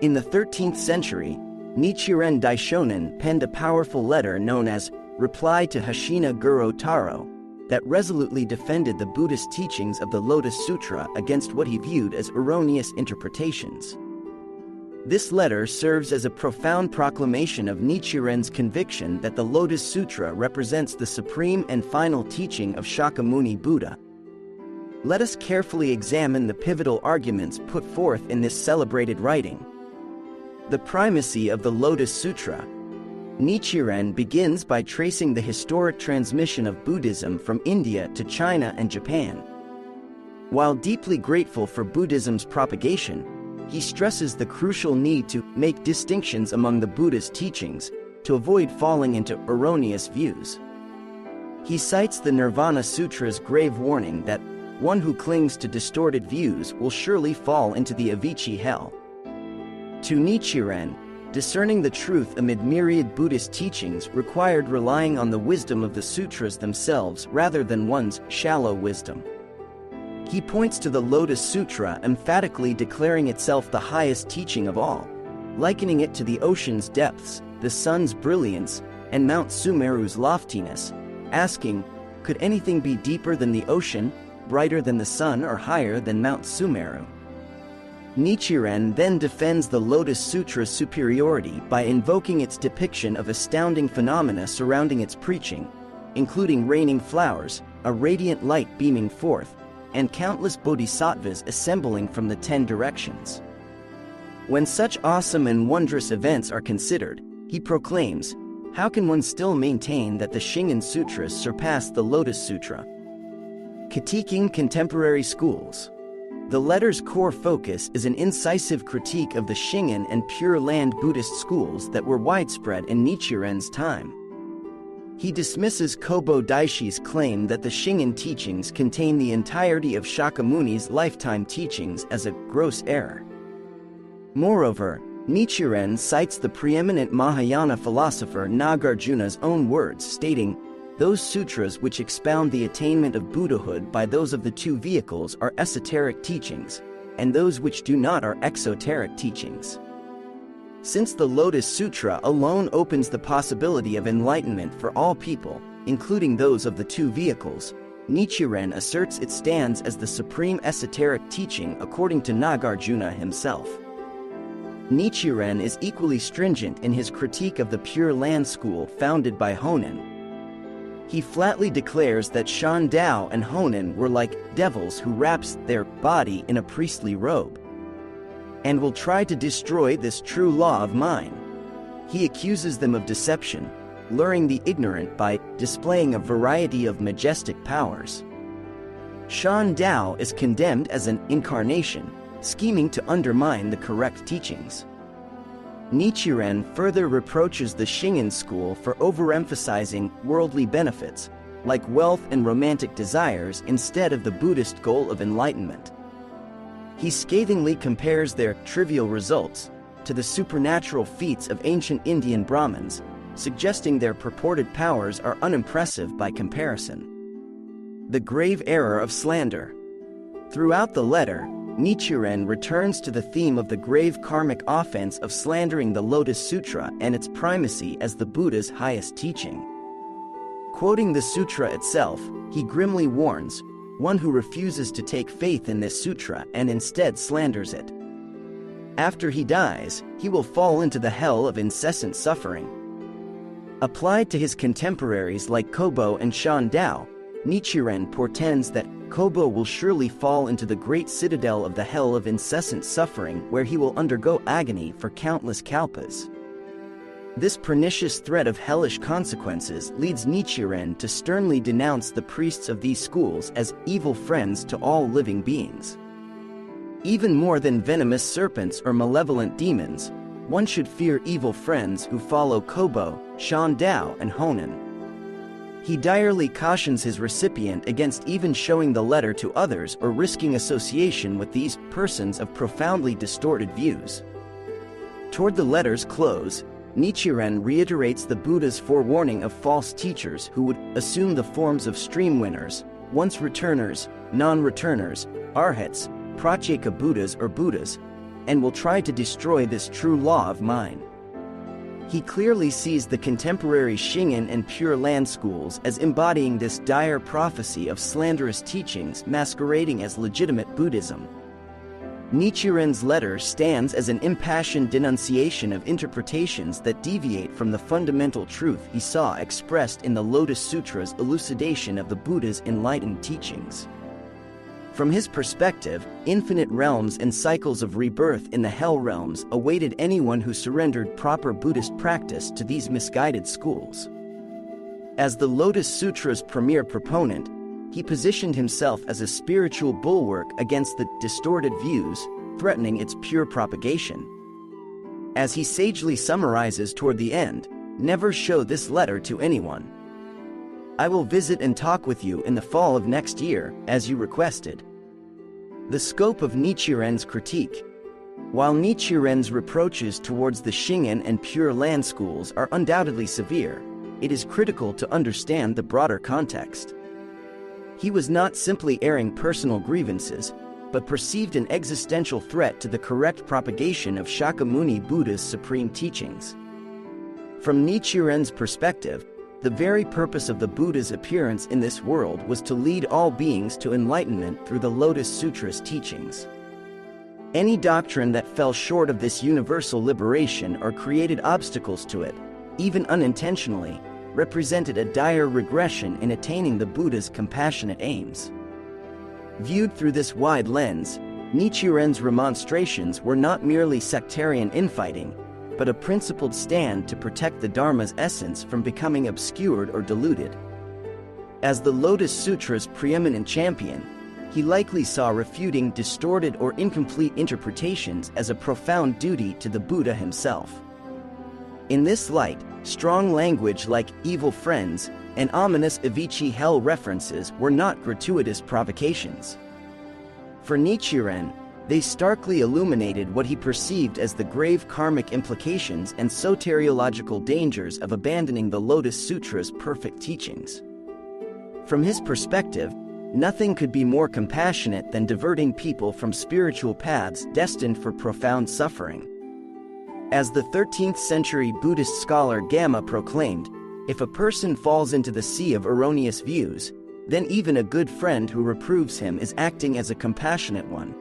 In the 13th century, Nichiren Daishonin penned a powerful letter known as Reply to Hashina Guro Taro that resolutely defended the Buddhist teachings of the Lotus Sutra against what he viewed as erroneous interpretations. This letter serves as a profound proclamation of Nichiren's conviction that the Lotus Sutra represents the supreme and final teaching of Shakyamuni Buddha. Let us carefully examine the pivotal arguments put forth in this celebrated writing. The primacy of the Lotus Sutra. Nichiren begins by tracing the historic transmission of Buddhism from India to China and Japan. While deeply grateful for Buddhism's propagation, he stresses the crucial need to make distinctions among the Buddha's teachings to avoid falling into erroneous views. He cites the Nirvana Sutra's grave warning that one who clings to distorted views will surely fall into the Avicii hell. To Nichiren, discerning the truth amid myriad Buddhist teachings required relying on the wisdom of the sutras themselves rather than one's shallow wisdom. He points to the Lotus Sutra, emphatically declaring itself the highest teaching of all, likening it to the ocean's depths, the sun's brilliance, and Mount Sumeru's loftiness, asking, could anything be deeper than the ocean, brighter than the sun, or higher than Mount Sumeru? Nichiren then defends the Lotus Sutra's superiority by invoking its depiction of astounding phenomena surrounding its preaching, including raining flowers, a radiant light beaming forth, and countless bodhisattvas assembling from the 10 directions. When such awesome and wondrous events are considered, he proclaims, how can one still maintain that the Shingen Sutras surpass the Lotus Sutra? Critiquing contemporary schools. The letter's core focus is an incisive critique of the Shingen and Pure Land Buddhist schools that were widespread in Nichiren's time. He dismisses Kobo Daishi's claim that the Shingen teachings contain the entirety of Shakyamuni's lifetime teachings as a gross error. Moreover, Nichiren cites the preeminent Mahayana philosopher Nagarjuna's own words stating, those sutras which expound the attainment of Buddhahood by those of the two vehicles are esoteric teachings, and those which do not are exoteric teachings. Since the Lotus Sutra alone opens the possibility of enlightenment for all people, including those of the two vehicles, Nichiren asserts it stands as the supreme esoteric teaching according to Nagarjuna himself. Nichiren is equally stringent in his critique of the Pure Land school founded by Honen. He flatly declares that Shan Dao and Honen were like devils who wraps their body in a priestly robe, and will try to destroy this true law of mine. He accuses them of deception, luring the ignorant by displaying a variety of majestic powers. Shan Dao is condemned as an incarnation, scheming to undermine the correct teachings. Nichiren further reproaches the Shingen school for overemphasizing worldly benefits, like wealth and romantic desires, instead of the Buddhist goal of enlightenment. He scathingly compares their trivial results to the supernatural feats of ancient Indian Brahmins, suggesting their purported powers are unimpressive by comparison. The grave error of slander. Throughout the letter, Nichiren returns to the theme of the grave karmic offense of slandering the Lotus Sutra and its primacy as the Buddha's highest teaching. Quoting the sutra itself, he grimly warns, one who refuses to take faith in this sutra and instead slanders it. After he dies, he will fall into the hell of incessant suffering. Applied to his contemporaries like Kobo and Shan Dao, Nichiren portends that Kobo will surely fall into the great citadel of the hell of incessant suffering where he will undergo agony for countless kalpas. This pernicious threat of hellish consequences leads Nichiren to sternly denounce the priests of these schools as evil friends to all living beings. Even more than venomous serpents or malevolent demons, one should fear evil friends who follow Kobo, Shan Dao, and Honen. He direly cautions his recipient against even showing the letter to others or risking association with these persons of profoundly distorted views. Toward the letter's close, Nichiren reiterates the Buddha's forewarning of false teachers who would assume the forms of stream winners, once returners, non-returners, arhats, pratyeka Buddhas or Buddhas, and will try to destroy this true law of mine. He clearly sees the contemporary Shingon and Pure Land schools as embodying this dire prophecy of slanderous teachings masquerading as legitimate Buddhism. Nichiren's letter stands as an impassioned denunciation of interpretations that deviate from the fundamental truth he saw expressed in the Lotus Sutra's elucidation of the Buddha's enlightened teachings. From his perspective, infinite realms and cycles of rebirth in the hell realms awaited anyone who surrendered proper Buddhist practice to these misguided schools. As the Lotus Sutra's premier proponent, he positioned himself as a spiritual bulwark against the distorted views threatening its pure propagation. As he sagely summarizes toward the end, never show this letter to anyone. I will visit and talk with you in the fall of next year, as you requested. The scope of Nichiren's critique. While Nichiren's reproaches towards the Shingon and Pure Land schools are undoubtedly severe, it is critical to understand the broader context. He was not simply airing personal grievances, but perceived an existential threat to the correct propagation of Shakyamuni Buddha's supreme teachings. From Nichiren's perspective, the very purpose of the Buddha's appearance in this world was to lead all beings to enlightenment through the Lotus Sutra's teachings. Any doctrine that fell short of this universal liberation or created obstacles to it, even unintentionally, represented a dire regression in attaining the Buddha's compassionate aims. Viewed through this wide lens, Nichiren's remonstrations were not merely sectarian infighting, but a principled stand to protect the Dharma's essence from becoming obscured or diluted. As the Lotus Sutra's preeminent champion, he likely saw refuting distorted or incomplete interpretations as a profound duty to the Buddha himself. In this light, strong language like evil friends and ominous Avicii hell references were not gratuitous provocations. For Nichiren, they starkly illuminated what he perceived as the grave karmic implications and soteriological dangers of abandoning the Lotus Sutra's perfect teachings. From his perspective, nothing could be more compassionate than diverting people from spiritual paths destined for profound suffering. As the 13th century Buddhist scholar Gamma proclaimed, if a person falls into the sea of erroneous views, then even a good friend who reproves him is acting as a compassionate one.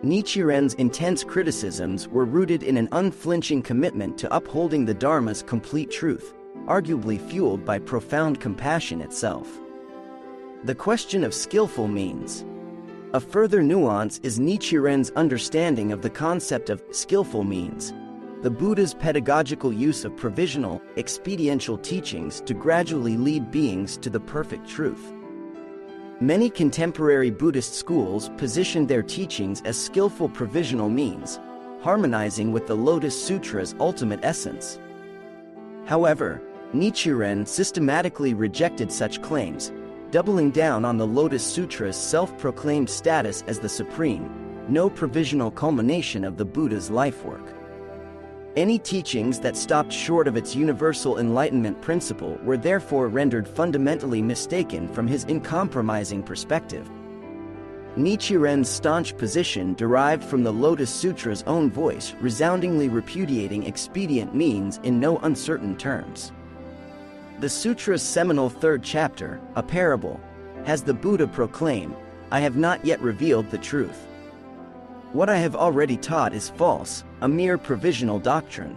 Nichiren's intense criticisms were rooted in an unflinching commitment to upholding the Dharma's complete truth, arguably fueled by profound compassion itself. The question of skillful means. A further nuance is Nichiren's understanding of the concept of skillful means, the Buddha's pedagogical use of provisional, expediential teachings to gradually lead beings to the perfect truth. Many contemporary Buddhist schools positioned their teachings as skillful provisional means, harmonizing with the Lotus Sutra's ultimate essence. However, Nichiren systematically rejected such claims, doubling down on the Lotus Sutra's self-proclaimed status as the supreme, no provisional culmination of the Buddha's life work. Any teachings that stopped short of its universal enlightenment principle were therefore rendered fundamentally mistaken from his uncompromising perspective. Nichiren's staunch position derived from the Lotus Sutra's own voice, resoundingly repudiating expedient means in no uncertain terms. The sutra's seminal third chapter, a parable, has the Buddha proclaim, "I have not yet revealed the truth. What I have already taught is false, a mere provisional doctrine."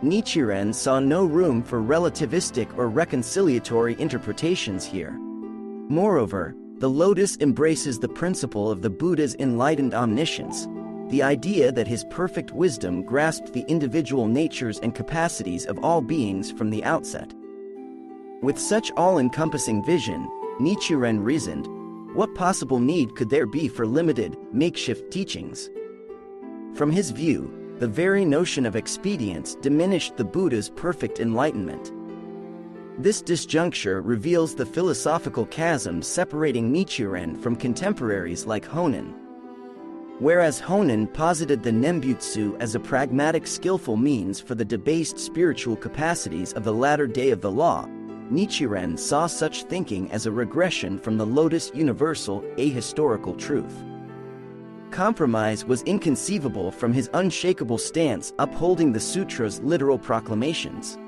Nichiren saw no room for relativistic or reconciliatory interpretations here. Moreover, the Lotus embraces the principle of the Buddha's enlightened omniscience, the idea that his perfect wisdom grasped the individual natures and capacities of all beings from the outset. With such all-encompassing vision, Nichiren reasoned, what possible need could there be for limited, makeshift teachings? From his view, the very notion of expedience diminished the Buddha's perfect enlightenment. This disjuncture reveals the philosophical chasm separating Nichiren from contemporaries like Honen. Whereas Honen posited the Nembutsu as a pragmatic skillful means for the debased spiritual capacities of the latter day of the law, Nichiren saw such thinking as a regression from the Lotus universal, ahistorical truth. Compromise was inconceivable from his unshakable stance upholding the sutra's literal proclamations.